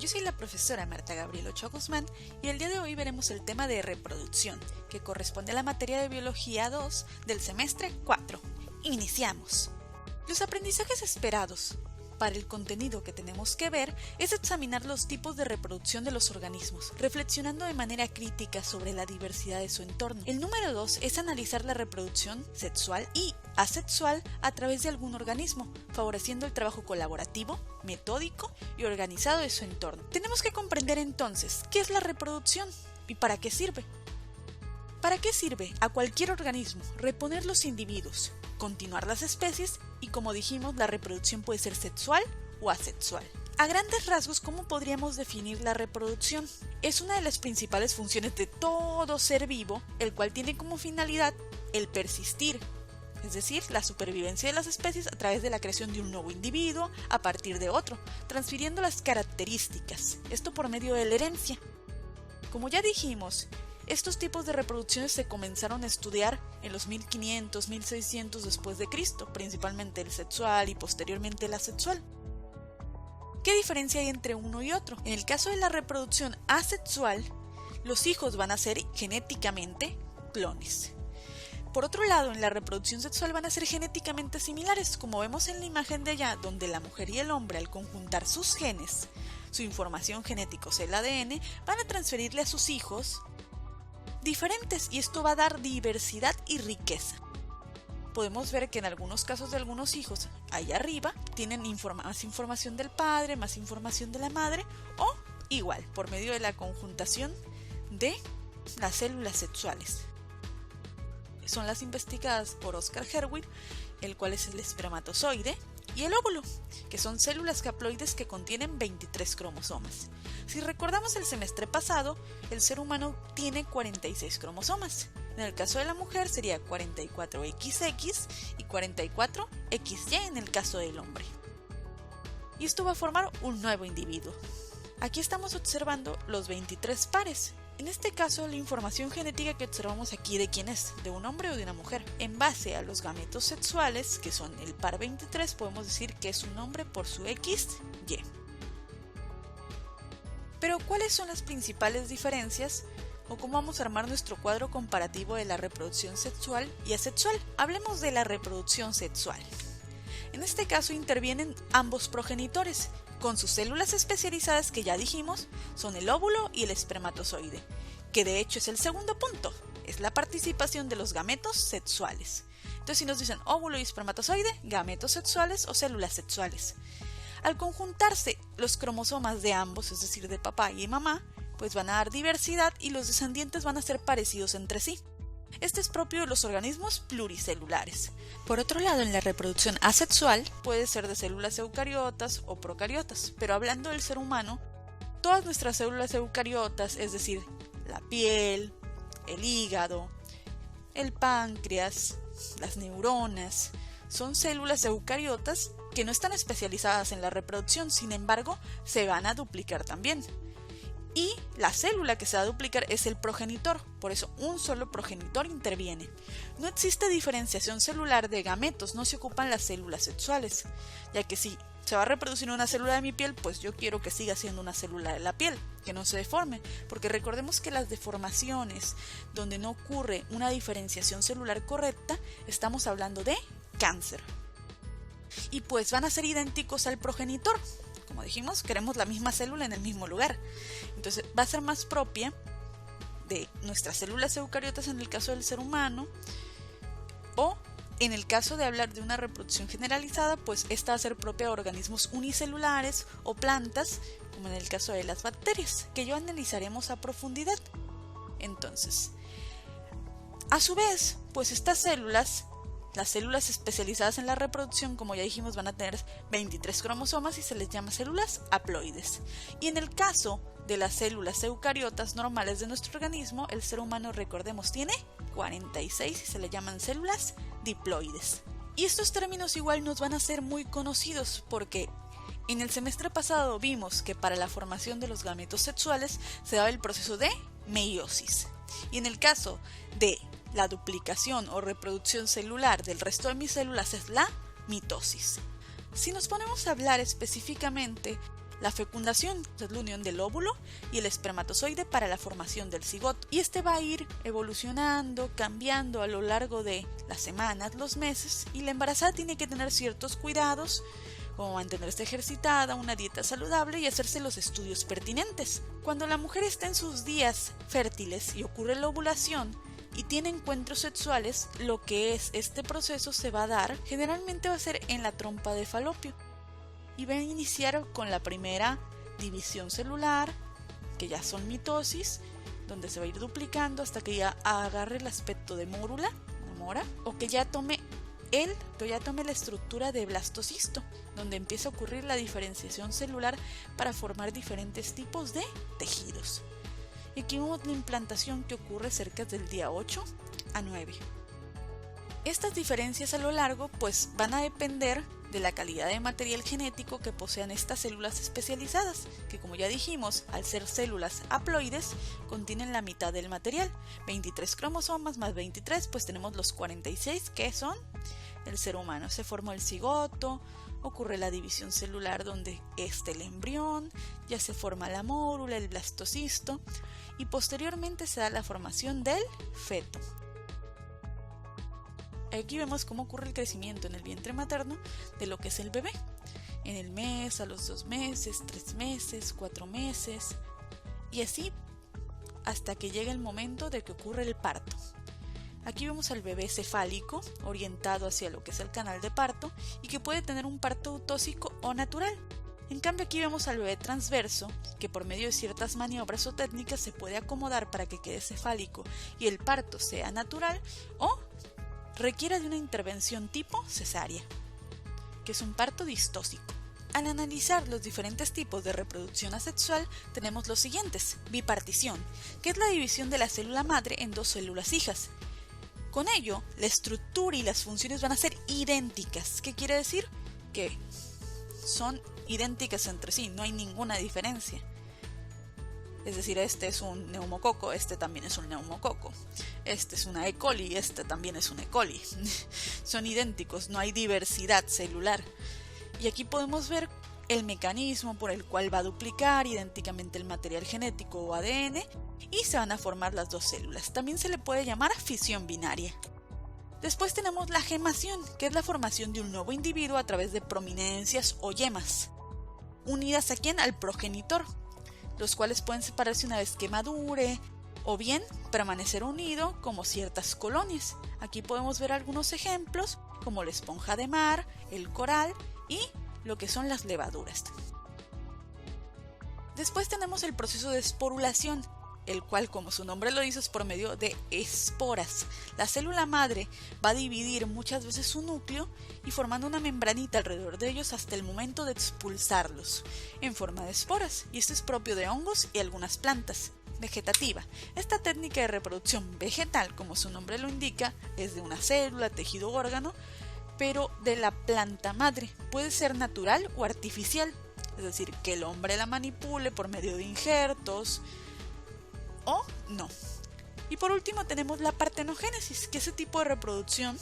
Yo soy la profesora Marta Gabriel Ochoa Guzmán y el día de hoy veremos el tema de reproducción, que corresponde a la materia de Biología 2 del semestre 4. Iniciamos. Los aprendizajes esperados para el contenido que tenemos que ver es examinar los tipos de reproducción de los organismos, reflexionando de manera crítica sobre la diversidad de su entorno. El número 2 es analizar la reproducción sexual y asexual a través de algún organismo, favoreciendo el trabajo colaborativo, metódico y organizado de su entorno. Tenemos que comprender entonces qué es la reproducción y para qué sirve. ¿Para qué sirve a cualquier organismo reponer los individuos, continuar las especies y, como dijimos, la reproducción puede ser sexual o asexual? A grandes rasgos, ¿cómo podríamos definir la reproducción? Es una de las principales funciones de todo ser vivo, el cual tiene como finalidad el persistir, es decir, la supervivencia de las especies a través de la creación de un nuevo individuo a partir de otro, transfiriendo las características, esto por medio de la herencia. Como ya dijimos, estos tipos de reproducciones se comenzaron a estudiar en los 1500, 1600 después de Cristo, principalmente el sexual y posteriormente el asexual. ¿Qué diferencia hay entre uno y otro? En el caso de la reproducción asexual, los hijos van a ser genéticamente clones. Por otro lado, en la reproducción sexual van a ser genéticamente similares, como vemos en la imagen de allá, donde la mujer y el hombre, al conjuntar sus genes, su información genética, o sea, el ADN, van a transferirle a sus hijos diferentes, y esto va a dar diversidad y riqueza. Podemos ver que en algunos casos de algunos hijos, allá arriba, tienen más información del padre, más información de la madre, o igual, por medio de la conjuntación de las células sexuales. Son las investigadas por Oscar Herwig, el cual es el espermatozoide, y el óvulo, que son células haploides que contienen 23 cromosomas. Si recordamos el semestre pasado, el ser humano tiene 46 cromosomas. En el caso de la mujer sería 44XX y 44XY en el caso del hombre. Y esto va a formar un nuevo individuo. Aquí estamos observando los 23 pares. En este caso, la información genética que observamos aquí, ¿de quién es? ¿De un hombre o de una mujer? En base a los gametos sexuales, que son el par 23, podemos decir que es un hombre por su XY. Pero, ¿cuáles son las principales diferencias o cómo vamos a armar nuestro cuadro comparativo de la reproducción sexual y asexual? Hablemos de la reproducción sexual. En este caso intervienen ambos progenitores, con sus células especializadas que ya dijimos, son el óvulo y el espermatozoide, que de hecho es el segundo punto, es la participación de los gametos sexuales. Entonces si nos dicen óvulo y espermatozoide, gametos sexuales o células sexuales. Al conjuntarse los cromosomas de ambos, es decir, de papá y mamá, pues van a dar diversidad y los descendientes van a ser parecidos entre sí. Este es propio de los organismos pluricelulares. Por otro lado, en la reproducción asexual puede ser de células eucariotas o procariotas, pero hablando del ser humano, todas nuestras células eucariotas, es decir, la piel, el hígado, el páncreas, las neuronas, son células eucariotas que no están especializadas en la reproducción, sin embargo, se van a duplicar también. Y la célula que se va a duplicar es el progenitor, por eso un solo progenitor interviene. No existe diferenciación celular de gametos, no se ocupan las células sexuales, ya que si se va a reproducir una célula de mi piel, pues yo quiero que siga siendo una célula de la piel, que no se deforme, porque recordemos que las deformaciones donde no ocurre una diferenciación celular correcta, estamos hablando de cáncer. Y pues van a ser idénticos al progenitor. Como dijimos, queremos la misma célula en el mismo lugar. Entonces va a ser más propia de nuestras células eucariotas en el caso del ser humano, o en el caso de hablar de una reproducción generalizada, pues esta va a ser propia de organismos unicelulares o plantas, como en el caso de las bacterias, que yo analizaremos a profundidad. Entonces, a su vez, pues estas células, las células especializadas en la reproducción, como ya dijimos, van a tener 23 cromosomas y se les llama células haploides. Y en el caso de las células eucariotas normales de nuestro organismo, el ser humano, recordemos, tiene 46 y se le llaman células diploides. Y estos términos igual nos van a ser muy conocidos porque en el semestre pasado vimos que para la formación de los gametos sexuales se daba el proceso de meiosis. Y en el caso de la duplicación o reproducción celular del resto de mis células es la mitosis. Si nos ponemos a hablar específicamente La fecundación es la unión del óvulo y el espermatozoide para la formación del cigoto. Y este va a ir evolucionando, cambiando a lo largo de las semanas, los meses, y la embarazada tiene que tener ciertos cuidados, como mantenerse ejercitada, una dieta saludable y hacerse los estudios pertinentes. Cuando la mujer está en sus días fértiles y ocurre la ovulación y tiene encuentros sexuales, lo que es este proceso se va a dar, generalmente va a ser en la trompa de falopio. Y va a iniciar con la primera división celular, que ya son mitosis, donde se va a ir duplicando hasta que ya agarre el aspecto de mórula, una mora, o que ya tome la estructura de blastocisto, donde empieza a ocurrir la diferenciación celular para formar diferentes tipos de tejidos. Y aquí vemos la implantación que ocurre cerca del día 8 a 9. Estas diferencias a lo largo pues van a depender de la calidad de material genético que posean estas células especializadas, que como ya dijimos, al ser células haploides, contienen la mitad del material, 23 cromosomas más 23, pues tenemos los 46 que son el ser humano. Se formó el cigoto, ocurre la división celular donde está el embrión, ya se forma la mórula, el blastocisto, y posteriormente se da la formación del feto. Aquí vemos cómo ocurre el crecimiento en el vientre materno de lo que es el bebé. En el mes, a los 2 meses, 3 meses, 4 meses, y así hasta que llega el momento de que ocurre el parto. Aquí vemos al bebé cefálico, orientado hacia lo que es el canal de parto, y que puede tener un parto autóxico o natural. En cambio aquí vemos al bebé transverso, que por medio de ciertas maniobras o técnicas se puede acomodar para que quede cefálico y el parto sea natural, o requiere de una intervención tipo cesárea, que es un parto distóxico. Al analizar los diferentes tipos de reproducción asexual, tenemos los siguientes: bipartición, que es la división de la célula madre en 2 células hijas. Con ello, la estructura y las funciones van a ser idénticas. ¿Qué quiere decir? Que son idénticas entre sí, no hay ninguna diferencia. Es decir, este es un neumococo, este también es un neumococo. Este es una E. coli, este también es un E. coli. Son idénticos, no hay diversidad celular. Y aquí podemos ver el mecanismo por el cual va a duplicar idénticamente el material genético o ADN y se van a formar las 2 células. También se le puede llamar fisión binaria. Después tenemos la gemación, que es la formación de un nuevo individuo a través de prominencias o yemas, unidas a quién, al progenitor, los cuales pueden separarse una vez que madure, o bien permanecer unido como ciertas colonias. Aquí podemos ver algunos ejemplos, como la esponja de mar, el coral y lo que son las levaduras. Después tenemos el proceso de esporulación, el cual, como su nombre lo dice, es por medio de esporas. La célula madre va a dividir muchas veces su núcleo y formando una membranita alrededor de ellos hasta el momento de expulsarlos en forma de esporas, y esto es propio de hongos y algunas plantas. Vegetativa. Esta técnica de reproducción vegetal, como su nombre lo indica, es de una célula, tejido o órgano, pero de la planta madre. Puede ser natural o artificial, es decir, que el hombre la manipule por medio de injertos o no. Y por último tenemos la partenogénesis, que ese tipo de reproducción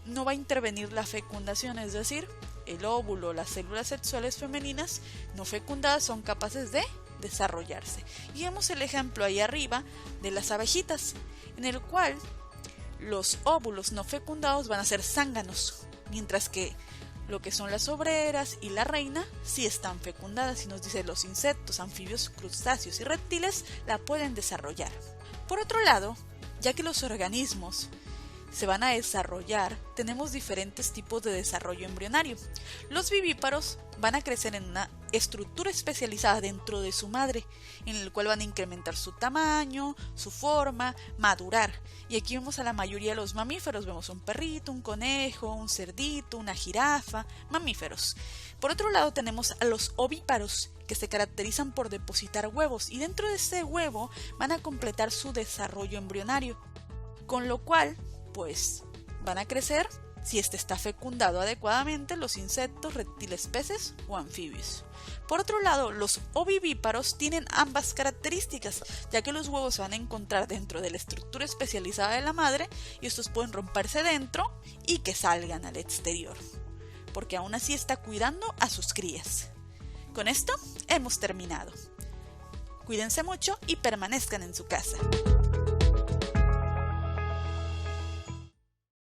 no va a intervenir la fecundación, es decir, el óvulo, las células sexuales femeninas no fecundadas son capaces de desarrollarse. Y vemos el ejemplo ahí arriba de las abejitas, en el cual los óvulos no fecundados van a ser zánganos, mientras que lo que son las obreras y la reina sí están fecundadas, y nos dice los insectos, anfibios, crustáceos y reptiles la pueden desarrollar. Por otro lado, ya que los organismos se van a desarrollar, tenemos diferentes tipos de desarrollo embrionario. Los vivíparos van a crecer en una estructura especializada dentro de su madre, en el cual van a incrementar su tamaño, su forma, madurar. Y aquí vemos a la mayoría de los mamíferos, vemos un perrito, un conejo, un cerdito, una jirafa, mamíferos. Por otro lado tenemos a los ovíparos, que se caracterizan por depositar huevos, y dentro de ese huevo van a completar su desarrollo embrionario, con lo cual pues van a crecer, si este está fecundado adecuadamente, los insectos, reptiles, peces o anfibios. Por otro lado, los ovivíparos tienen ambas características, ya que los huevos se van a encontrar dentro de la estructura especializada de la madre y estos pueden romperse dentro y que salgan al exterior, porque aún así está cuidando a sus crías. Con esto hemos terminado. Cuídense mucho y permanezcan en su casa.